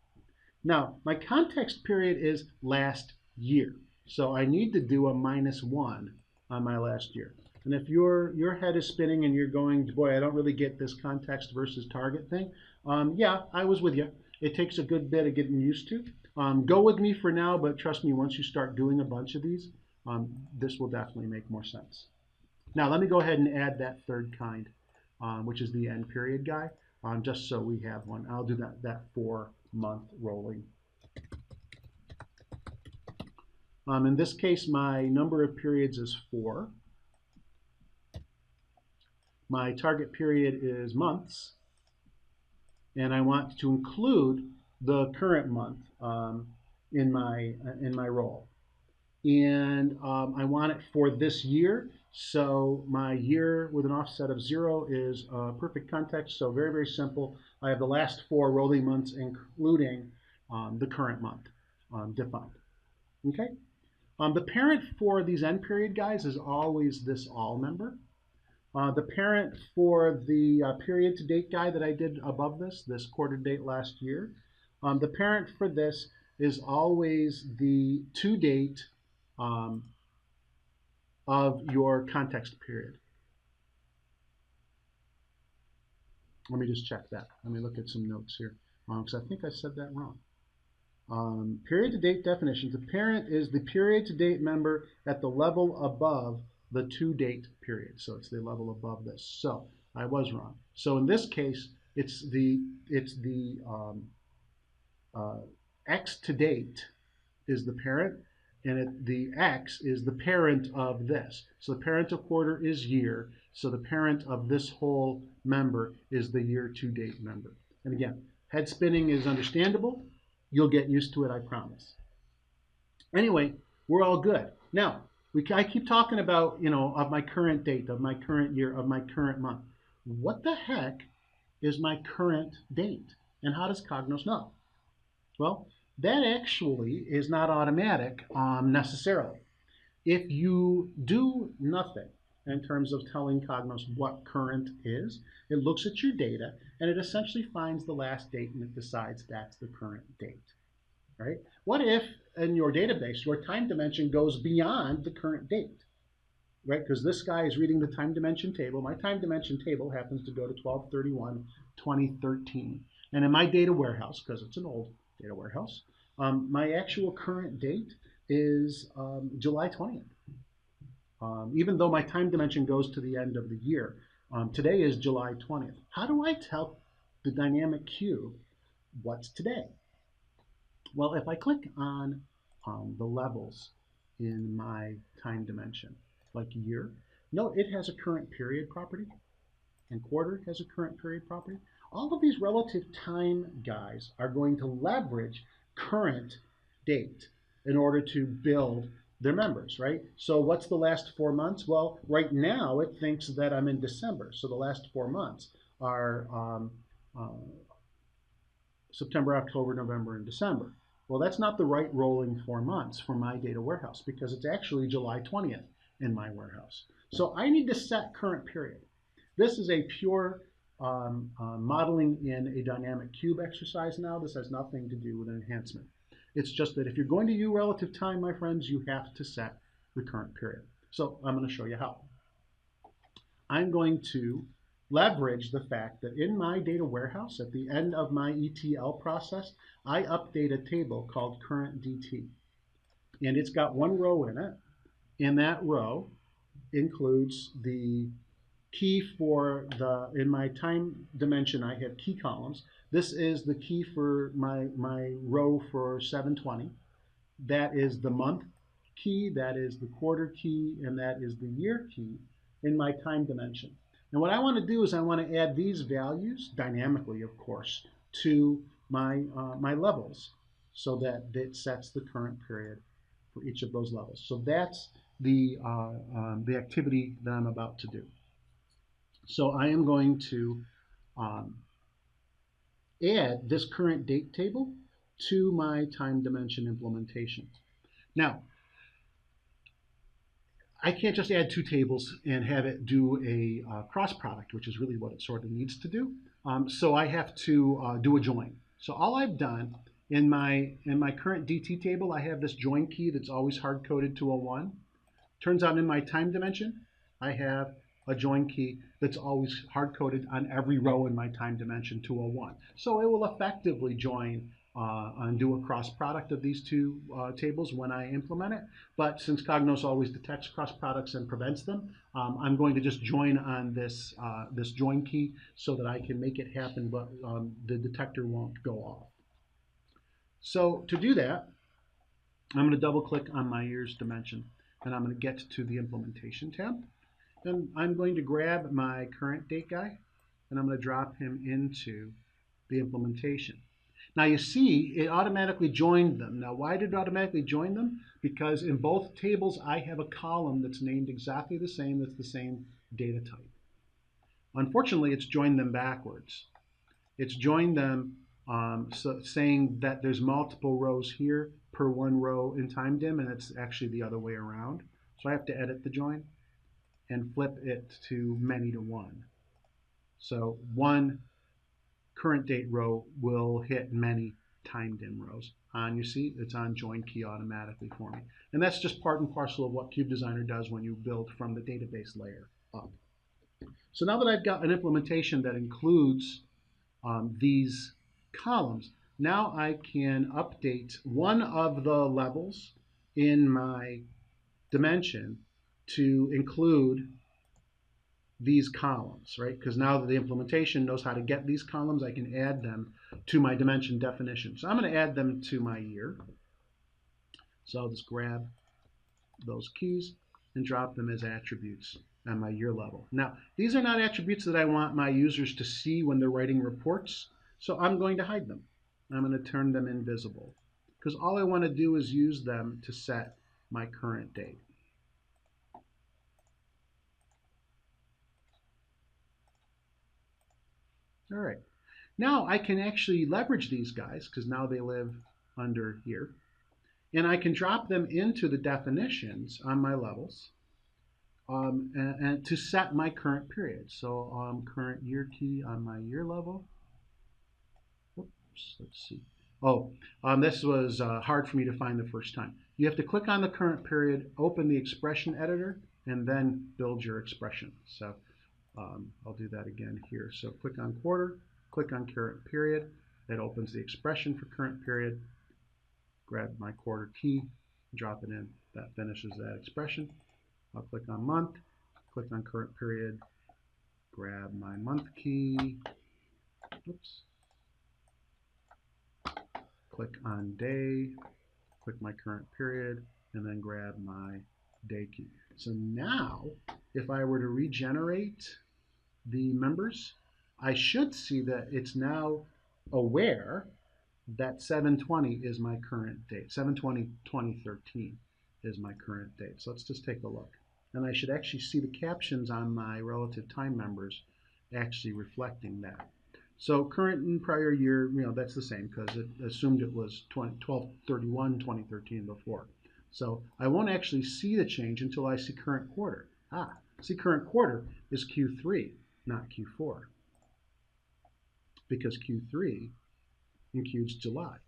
Now, my context period is last year. So I need to do a -1 on my last year. And if your head is spinning and you're going, boy, I don't really get this context versus target thing, yeah, I was with you. It takes a good bit of getting used to. Go with me for now, but trust me, once you start doing a bunch of these, this will definitely make more sense. Now, let me go ahead and add that third kind, which is the end period guy, just so we have one. I'll do that 4-month rolling. In this case, my number of periods is 4. My target period is months, and I want to include the current month in my roll. And I want it for this year, so my year with an offset of 0 is perfect context. So very, very simple. I have the last 4 rolling months, including the current month defined. Okay. The parent for these end period guys is always this all member. The parent for the period to date guy that I did above this quarter date last year, the parent for this is always the to date of your context period. Let me just check that. Let me look at some notes here, because I think I said that wrong. Period to date definitions. The parent is the period to date member at the level above the to date period. So it's the level above this. So I was wrong. So in this case, it's the X to date is the parent, and the X is the parent of this. So the parent of quarter is year. So the parent of this whole member is the year to date member. And again, head spinning is understandable. You'll get used to it, I promise. Anyway, we're all good. Now, I keep talking about, of my current date, of my current year, of my current month. What the heck is my current date? And how does Cognos know? Well, that actually is not automatic necessarily. If you do nothing in terms of telling Cognos what current is, it looks at your data and it essentially finds the last date and it decides that's the current date. Right? What if in your database your time dimension goes beyond the current date? Right? Because this guy is reading the time dimension table. My time dimension table happens to go to 12/31/2013. And in my data warehouse, because it's an old data warehouse, my actual current date is July 20th. Even though my time dimension goes to the end of the year, today is July 20th. How do I tell the dynamic cube what's today? Well, if I click on the levels in my time dimension, like year, note it has a current period property, and quarter has a current period property. All of these relative time guys are going to leverage current date in order to build their members, right? So what's the last 4 months? Well, right now it thinks that I'm in December, so the last 4 months are September, October, November, and December. Well, that's not the right rolling 4 months for my data warehouse because it's actually July 20th in my warehouse. So I need to set current period. This is a pure modeling in a dynamic cube exercise now. This has nothing to do with enhancement. It's just that if you're going to use relative time, my friends, you have to set the current period. So I'm going to show you how. I'm going to leverage the fact that in my data warehouse, at the end of my ETL process, I update a table called current DT. And it's got one row in it, and that row includes the key for in my time dimension, I have key columns. This is the key for my row for 720. That is the month key, that is the quarter key, and that is the year key in my time dimension. And what I want to do is I want to add these values, dynamically of course, to my levels so that it sets the current period for each of those levels. So that's the activity that I'm about to do. So I am going to add this current date table to my time dimension implementation. Now, I can't just add two tables and have it do a cross product, which is really what it sort of needs to do. So I have to do a join. So all I've done in my current DT table, I have this join key that's always hard-coded to a 1. Turns out in my time dimension, I have a join key that's always hard-coded on every row in my time dimension to a 1. So it will effectively join and do a cross product of these two tables when I implement it. But since Cognos always detects cross products and prevents them, I'm going to just join on this, this join key so that I can make it happen, but the detector won't go off. So to do that, I'm going to double click on my year's dimension, and I'm going to get to the implementation tab. Then I'm going to grab my current date guy, and I'm going to drop him into the implementation. Now you see it automatically joined them. Now why did it automatically join them? Because in both tables I have a column that's named exactly the same, that's the same data type. Unfortunately, it's joined them backwards. It's joined them saying that there's multiple rows here per one row in time dim, and it's actually the other way around. So I have to edit the join and flip it to many to one. So one current date row will hit many time dim rows. And you see it's on join key automatically for me. And that's just part and parcel of what Cube Designer does when you build from the database layer up. So now that I've got an implementation that includes these columns, now I can update one of the levels in my dimension to include these columns, right? Because now that the implementation knows how to get these columns, I can add them to my dimension definition. So I'm going to add them to my year. So I'll just grab those keys and drop them as attributes on my year level. Now, these are not attributes that I want my users to see when they're writing reports, so I'm going to hide them. I'm going to turn them invisible because all I want to do is use them to set my current date. All right. Now I can actually leverage these guys because now they live under here. And I can drop them into the definitions on my levels and to set my current period. So current year key on my year level. Oops, let's see. Oh, this was hard for me to find the first time. You have to click on the current period, open the expression editor, and then build your expression. So I'll do that again here. So click on quarter, click on current period. It opens the expression for current period. Grab my quarter key, drop it in. That finishes that expression. I'll click on month, click on current period, grab my month key. Oops. Click on day, click my current period, and then grab my day key. So now, if I were to regenerate the members, I should see that it's now aware that 7/20 is my current date. 7/20/2013 is my current date. So let's just take a look. And I should actually see the captions on my relative time members actually reflecting that. So current and prior year, that's the same because it assumed it was 12/31/2013 before. So I won't actually see the change until I see current quarter. See, current quarter is Q3, not Q4, because Q3 includes July.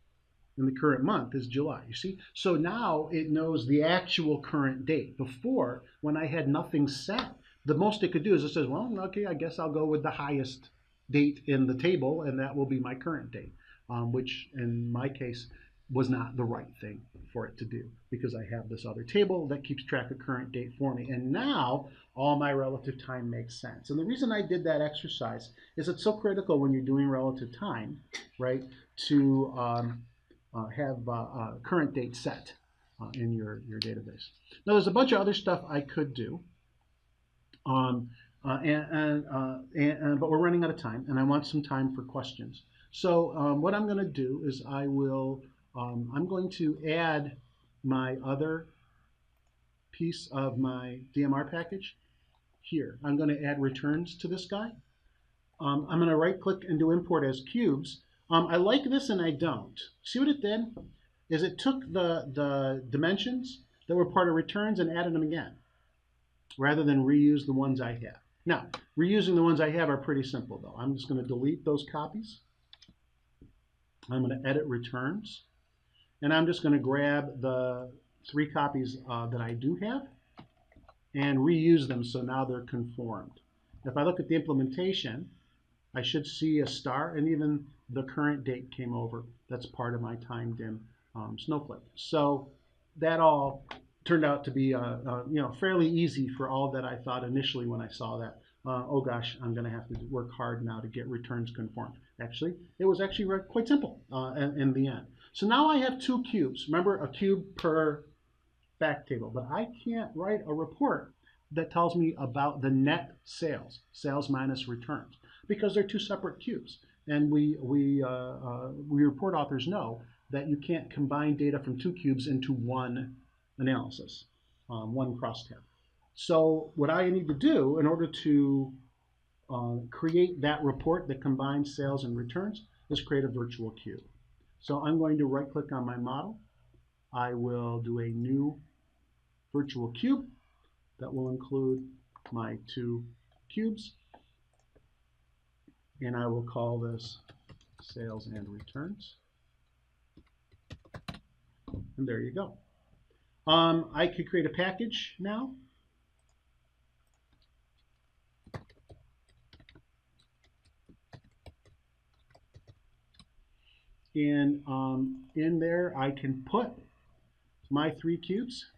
And the current month is July, you see? So now it knows the actual current date. Before, when I had nothing set, the most it could do is it says, well, okay, I guess I'll go with the highest date in the table, and that will be my current date, which in my case was not the right thing for it to do because I have this other table that keeps track of current date for me. And now all my relative time makes sense. And the reason I did that exercise is it's so critical when you're doing relative time, right, to have current date set in your database. Now there's a bunch of other stuff I could do, but we're running out of time, and I want some time for questions. So what I'm going to do is I'm going to add my other piece of my DMR package here. I'm going to add returns to this guy. I'm going to right click and do import as cubes. I like this and I don't. See what it did? Is it took the dimensions that were part of returns and added them again, rather than reuse the ones I have. Now, reusing the ones I have are pretty simple though. I'm just going to delete those copies. I'm going to edit returns. And I'm just going to grab the 3 copies that I do have and reuse them so now they're conformed. If I look at the implementation, I should see a star, and even the current date came over. That's part of my timed in snowflake. So that all turned out to be fairly easy for all that I thought initially when I saw that. Oh gosh, I'm going to have to work hard now to get returns conformed. Actually, it was actually quite simple in the end. So now I have 2 cubes. Remember, a cube per fact table. But I can't write a report that tells me about the net sales, sales minus returns, because they're 2 separate cubes. And we report authors know that you can't combine data from 2 cubes into one analysis, one crosstab. So what I need to do in order to create that report that combines sales and returns is create a virtual cube. So I'm going to right click on my model. I will do a new virtual cube that will include my 2 cubes. And I will call this sales and returns. And there you go. I could create a package now. And in there, I can put my 3 cubes.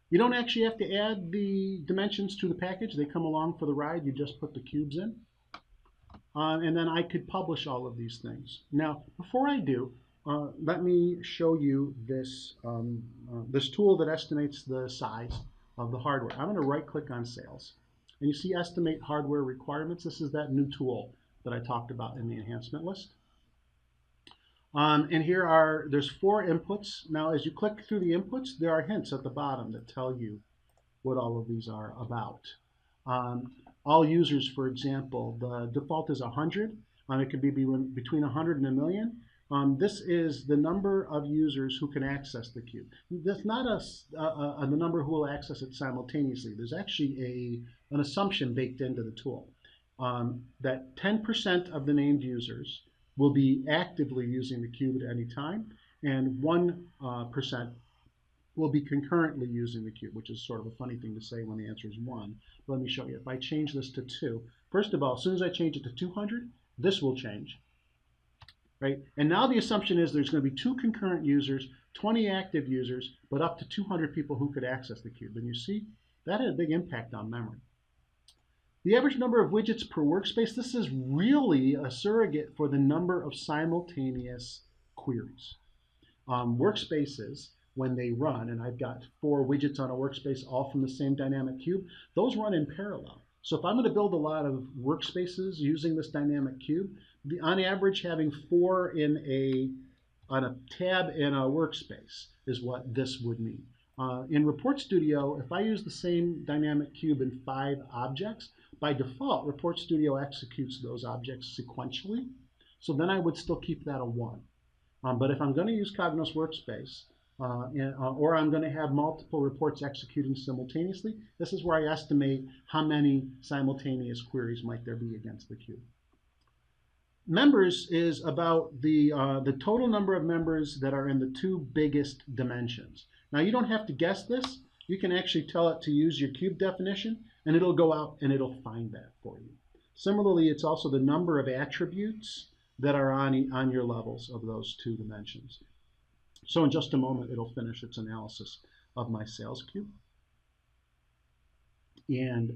You don't actually have to add the dimensions to the package. They come along for the ride. You just put the cubes in. And then I could publish all of these things. Now, before I do, let me show you this, this tool that estimates the size of the hardware. I'm going to right click on sales. And you see estimate hardware requirements. This is that new tool that I talked about in the enhancement list. And there's 4 inputs. Now, as you click through the inputs, there are hints at the bottom that tell you what all of these are about. All users, for example, the default is 100. It could be between 100 and a million. This is the number of users who can access the cube. That's not the number who will access it simultaneously. There's actually an assumption baked into the tool that 10% of the named users will be actively using the cube at any time, and 1% will be concurrently using the cube, which is sort of a funny thing to say when the answer is 1. Let me show you. If I change this to 2, first of all, as soon as I change it to 200, this will change. Right? And now the assumption is there's going to be 2 concurrent users, 20 active users, but up to 200 people who could access the cube. And you see, that had a big impact on memory. The average number of widgets per workspace, this is really a surrogate for the number of simultaneous queries. Workspaces, when they run, and I've got 4 widgets on a workspace, all from the same dynamic cube, those run in parallel. So if I'm going to build a lot of workspaces using this dynamic cube, on average, having 4 on a tab in a workspace is what this would mean. In Report Studio, if I use the same dynamic cube in 5 objects, by default, Report Studio executes those objects sequentially. So then I would still keep that a 1. But if I'm going to use Cognos Workspace, or I'm going to have multiple reports executing simultaneously, this is where I estimate how many simultaneous queries might there be against the cube. Members is about the total number of members that are in the 2 biggest dimensions. Now, you don't have to guess this. You can actually tell it to use your cube definition, and it'll go out and it'll find that for you. Similarly, it's also the number of attributes that are on your levels of those 2 dimensions. So in just a moment, it'll finish its analysis of my sales cube. And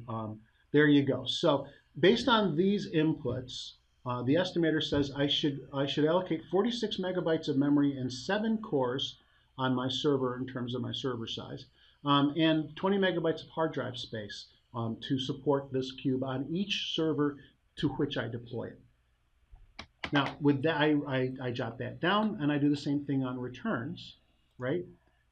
there you go. So based on these inputs, the estimator says I should allocate 46 megabytes of memory and 7 cores on my server in terms of my server size, and 20 megabytes of hard drive space to support this cube on each server to which I deploy it. Now, with that, I jot that down, and I do the same thing on returns, right?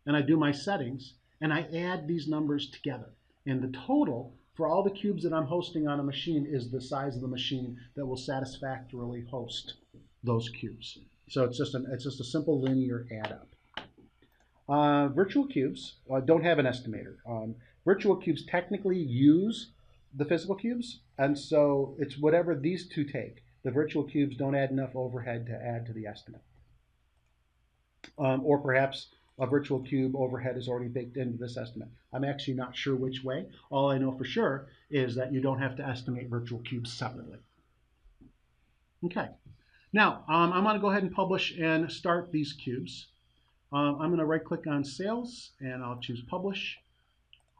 And I do my settings, and I add these numbers together. And the total for all the cubes that I'm hosting on a machine is the size of the machine that will satisfactorily host those cubes. So it's just a simple linear add up. Virtual cubes don't have an estimator. Virtual cubes technically use the physical cubes, and so it's whatever these 2 take. The virtual cubes don't add enough overhead to add to the estimate. Or perhaps a virtual cube overhead is already baked into this estimate. I'm actually not sure which way. All I know for sure is that you don't have to estimate virtual cubes separately. Okay. Now, I'm going to go ahead and publish and start these cubes. I'm going to right-click on Sales, and I'll choose Publish.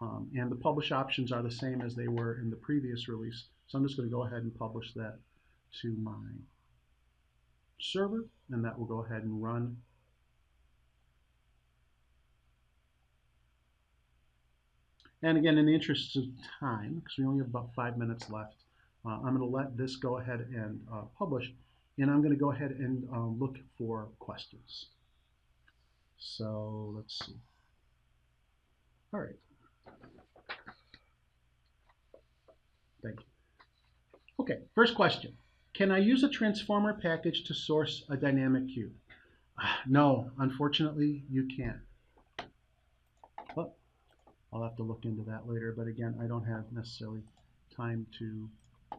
And the publish options are the same as they were in the previous release. So I'm just going to go ahead and publish that to my server, and that will go ahead and run. And again, in the interest of time, because we only have about 5 minutes left, I'm going to let this go ahead and publish, and I'm going to go ahead and look for questions. So let's see. All right. Thank you. Okay, first question. Can I use a transformer package to source a dynamic cube? No, unfortunately, you can't. Well, I'll have to look into that later, but again, I don't have necessarily time to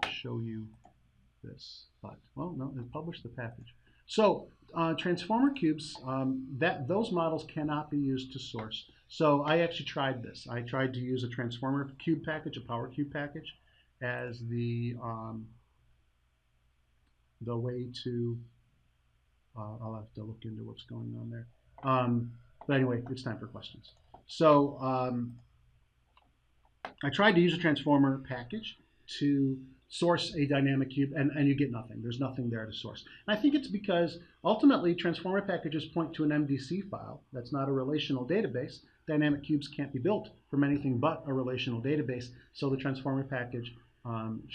show you this. But, well, no, it published the package. So, transformer cubes, those models cannot be used to source. So I actually tried this. I tried to use a transformer cube package, a power cube package, as the way to, I'll have to look into what's going on there. But anyway, it's time for questions. So I tried to use a transformer package to source a dynamic cube, and you get nothing. There's nothing there to source. And I think it's because ultimately transformer packages point to an MDC file. That's not a relational database. Dynamic cubes can't be built from anything but a relational database, so the transformer package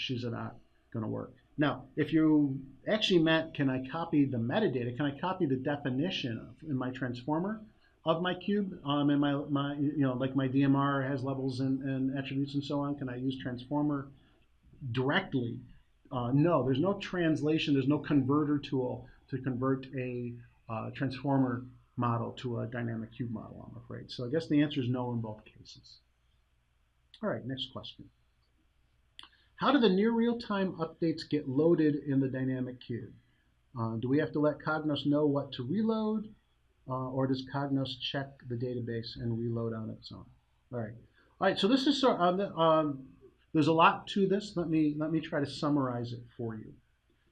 is not going to work. Now, if you actually meant, can I copy the metadata? Can I copy the definition in my transformer of my cube? And my like my DMR has levels and attributes and so on. Can I use transformer directly? No, there's no translation. There's no converter tool to convert a transformer model to a dynamic cube model, I'm afraid. So I guess the answer is no in both cases. All right, next question. How do the near real-time updates get loaded in the dynamic cube? Do we have to let Cognos know what to reload, or does Cognos check the database and reload on its own? All right. So this is there's a lot to this. Let me try to summarize it for you.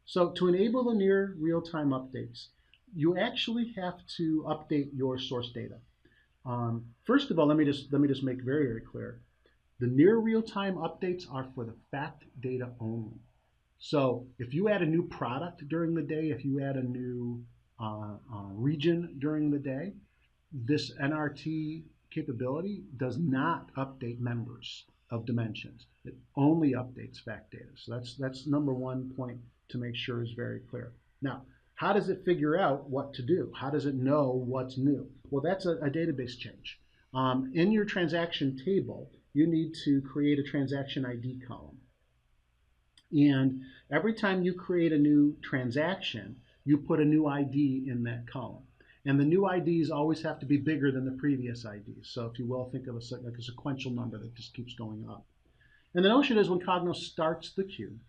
So to enable the near real-time updates, you actually have to update your source data. First of all, let me just make very clear. The near real-time updates are for the fact data only. So if you add a new product during the day, if you add a new region during the day, this NRT capability does not update members of dimensions. It only updates fact data. So that's number one point to make sure is very clear. Now, how does it figure out what to do? How does it know what's new? Well, that's a database change. In your transaction table, you need to create a transaction ID column. And every time you create a new transaction, you put a new ID in that column. And the new IDs always have to be bigger than the previous IDs. So if you will, think of it like a sequential number that just keeps going up. And the notion is when Cognos starts the queue,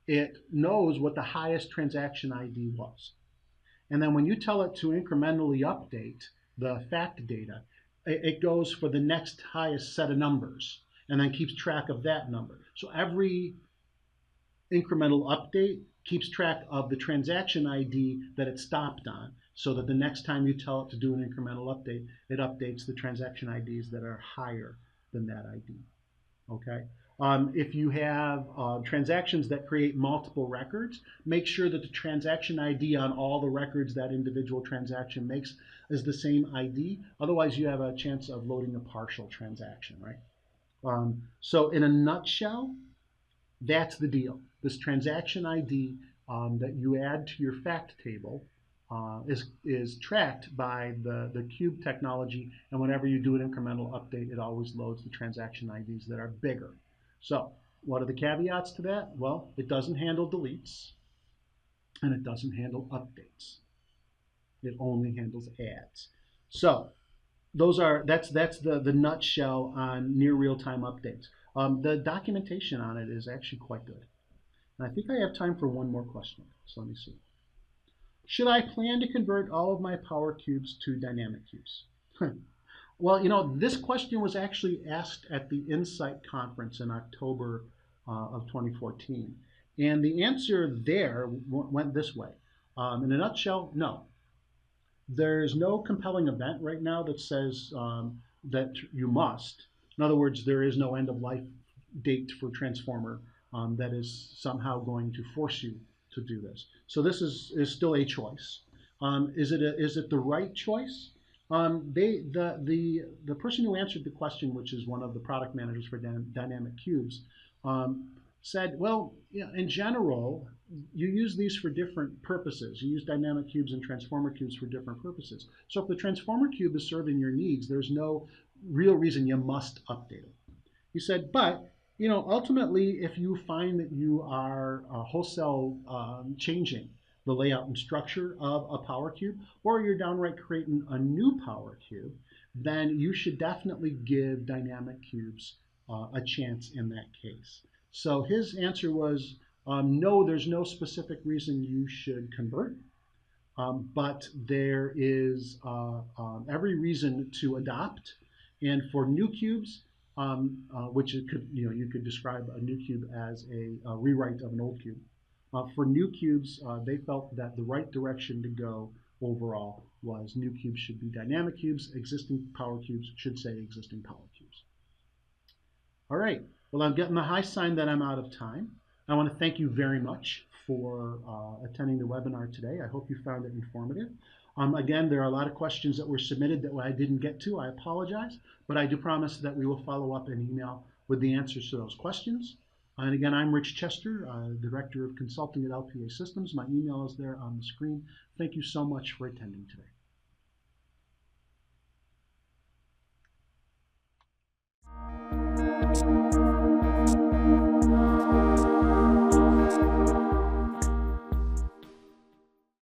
it knows what the highest transaction ID was. And then when you tell it to incrementally update the fact data, it goes for the next highest set of numbers and then keeps track of that number. So every incremental update keeps track of the transaction ID that it stopped on, so that the next time you tell it to do an incremental update, it updates the transaction IDs that are higher than that ID. Okay? If you have transactions that create multiple records, make sure that the transaction ID on all the records that individual transaction makes is the same ID. Otherwise, you have a chance of loading a partial transaction, right? So in a nutshell, that's the deal. This transaction ID that you add to your fact table is tracked by the cube technology, and whenever you do an incremental update, it always loads the transaction IDs that are bigger. So what are the caveats to that? Well, it doesn't handle deletes, and it doesn't handle updates. It only handles adds. So that's the nutshell on near real-time updates. The documentation on it is actually quite good. And I think I have time for one more question. So let me see. Should I plan to convert all of my power cubes to dynamic cubes? Well, this question was actually asked at the Insight conference in October of 2014. And the answer there went this way. In a nutshell, no. There's no compelling event right now that says that you must. In other words, there is no end-of-life date for transformer that is somehow going to force you to do this. So this is still a choice. Is it the right choice? The person who answered the question, which is one of the product managers for Dynamic Cubes, said, well, in general, you use these for different purposes. You use dynamic cubes and transformer cubes for different purposes. So if the transformer cube is serving your needs, there's no real reason you must update it. He said, but ultimately, if you find that you are wholesale changing the layout and structure of a power cube, or you're downright creating a new power cube, then you should definitely give dynamic cubes a chance in that case. So his answer was, no, there's no specific reason you should convert, but there is every reason to adopt. And for new cubes, which you could describe a new cube as a rewrite of an old cube. For new cubes, they felt that the right direction to go overall was new cubes should be dynamic cubes, existing power cubes should say existing power cubes. All right, well, I'm getting the high sign that I'm out of time. I want to thank you very much for attending the webinar today. I hope you found it informative. Again, there are a lot of questions that were submitted that I didn't get to. I apologize, but I do promise that we will follow up in email with the answers to those questions. And again, I'm Rich Chester, Director of Consulting at LPA Systems. My email is there on the screen. Thank you so much for attending today.